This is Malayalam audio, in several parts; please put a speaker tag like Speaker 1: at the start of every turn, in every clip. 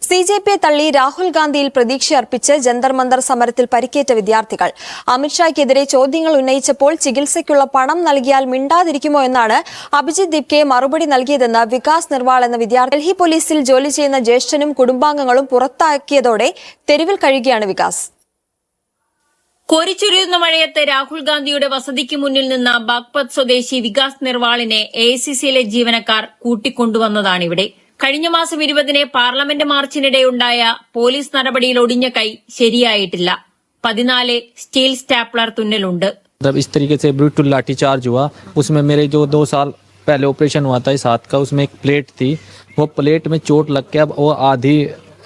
Speaker 1: CJP തള്ളി രാഹുൽ ഗാന്ധിയിൽ പ്രതീക്ഷയർപ്പിച്ച് ജന്തർ മന്ദർ സമരത്തിൽ പരിക്കേറ്റ വിദ്യാർത്ഥികൾ. അമിത്ഷായ്ക്കെതിരെ ചോദ്യങ്ങൾ ഉന്നയിച്ചപ്പോൾ ചികിത്സയ്ക്കുള്ള പണം നൽകിയാൽ മിണ്ടാതിരിക്കുമോ എന്നാണ് അഭിജിത് ദീപ്കെ മറുപടി നൽകിയതെന്ന് വികാസ് നിർവാൾ എന്ന വിദ്യാർത്ഥി. ഡൽഹി പോലീസിൽ ജോലി ചെയ്യുന്ന ജ്യേഷ്ഠനും കുടുംബാംഗങ്ങളും പുറത്താക്കിയതോടെ തെരുവിൽ കഴിയുകയാണ് വികാസ്.
Speaker 2: കോരിച്ചൊരിയുന്ന മഴയത്ത് രാഹുൽ ഗാന്ധിയുടെ വസതിക്ക് മുന്നിൽ നിന്ന് ബാഗ്പത് സ്വദേശി വികാസ് നിർവാളിനെ AICCയിലെ ജീവനക്കാർ കൂട്ടിക്കൊണ്ടുവന്നതാണിവിടെ. കഴിഞ്ഞ മാസം 20-ന് പാർലമെന്റ് മാർച്ചിനിടെയുണ്ടായ പോലീസ് നടപടിയിൽ ഒടിഞ്ഞ കൈ ശരിയായിട്ടില്ല. 14 സ്റ്റീൽ സ്റ്റാപ്ലർ തുന്നലുണ്ട്.
Speaker 3: इस तरीके से ब्रूटल लाठीचार्ज हुआ. उसमें मेरे जो 2 साल पहले ऑपरेशन हुआ था इस हाथ का, उसमें एक प्लेट थी. वो प्लेट में चोट लग के अब वो आधी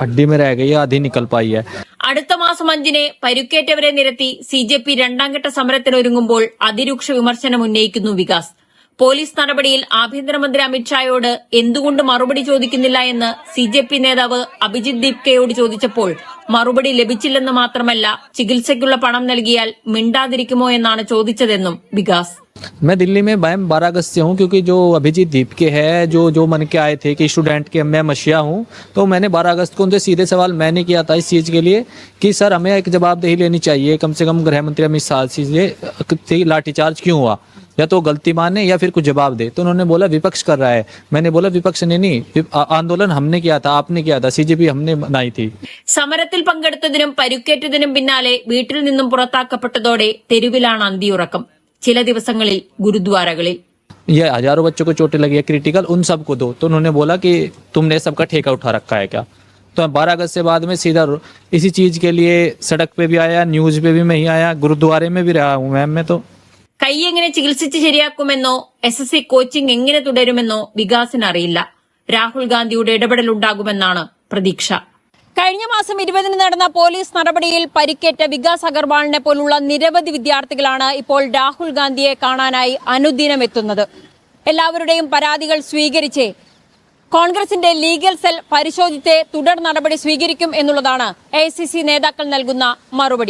Speaker 3: हड्डी में रह गई है, आधी निकल पाई है.
Speaker 2: അടുത്ത മാസം 5-ന് പരുക്കേറ്റവരെ നിരത്തി CJP രണ്ടാം ഘട്ട സമരത്തിനൊരുങ്ങുമ്പോൾ അതിരൂക്ഷ വിമർശനം ഉന്നയിക്കുന്നു വികാസ്. പോലീസ് നടപടിയിൽ ആഭ്യന്തരമന്ത്രി അമിത്ഷായോട് എന്തുകൊണ്ട് മറുപടി ചോദിക്കുന്നില്ല എന്ന് CJP നേതാവ് അഭിജിത് ദീപ്കെയോട് ചോദിച്ചപ്പോൾ മറുപടി ലഭിച്ചില്ലെന്ന് മാത്രമല്ല, ചികിത്സയ്ക്കുള്ള പണം നൽകിയാൽ മിണ്ടാതിരിക്കുമോ എന്നാണ് ചോദിച്ചതെന്നും വികാസ്.
Speaker 3: मैं दिल्ली में 12 अगस्त से हूँ, क्योंकि जो अभिजीत दीपके है जो मन के आए थे कि स्टूडेंट के मैं मशिया हूँ, तो मैंने 12 अगस्त को उनसे सीधे सवाल मैंने किया था इस चीज़ के लिए कि सर हमें एक जवाबदेही लेनी चाहिए. कम से कम गृह मंत्री अमित शाह से लाठीचार्ज क्यों हुआ, या तो गलती माने या फिर कुछ जवाब दे. तो उन्होंने बोला विपक्ष कर रहा है. मैंने बोला विपक्ष ने नहीं, आंदोलन हमने किया था, आपने किया था, CJP हमने बनाई थी.
Speaker 2: സമരത്തിൽ പങ്കെടുത്തതിനും പരുക്കേറ്റതിനും പിന്നാലെ വീട്ടിൽ നിന്നും പുറത്താക്കപ്പെട്ടതോടെ തെരുവിലാണ് അന്തിയുറക്കം. ചില ദിവസങ്ങളിൽ ഗുരുദ്വാരകളിൽ.
Speaker 3: ये हजारों बच्चों को चोटें लगी है क्रिटिकल, उन सबको दो. तो उन्होंने बोला कि तुमने सबका ठेका उठा रखा है क्या. तो 12 अगस्त से बाद में सीधा इसी चीज के लिए सड़क पे भी आया, न्यूज पे भी मैं ही आया, गुरुद्वारे में भी रहा हूँ मैम. मैं तो
Speaker 2: കൈ എങ്ങനെ ചികിത്സിച്ച് ശരിയാക്കുമെന്നോ SSC കോച്ചിംഗ് എങ്ങനെ തുടരുമെന്നോ വികാസിന് അറിയില്ല. രാഹുൽ ഗാന്ധിയുടെ ഇടപെടലുണ്ടാകുമെന്നാണ് പ്രതീക്ഷ. കഴിഞ്ഞ മാസം 20-ന് നടന്ന പോലീസ് നടപടിയിൽ പരിക്കേറ്റ വികാസ് അഗർവാളിനെ പോലുള്ള നിരവധി വിദ്യാർത്ഥികളാണ് ഇപ്പോൾ രാഹുൽ ഗാന്ധിയെ കാണാനായി അനുദിനം എത്തുന്നത്. എല്ലാവരുടെയും പരാതികൾ സ്വീകരിച്ച് കോൺഗ്രസിന്റെ ലീഗൽ സെൽ പരിശോധിച്ച് തുടർ നടപടി സ്വീകരിക്കും എന്നുള്ളതാണ് AICC നേതാക്കൾ നൽകുന്ന മറുപടി.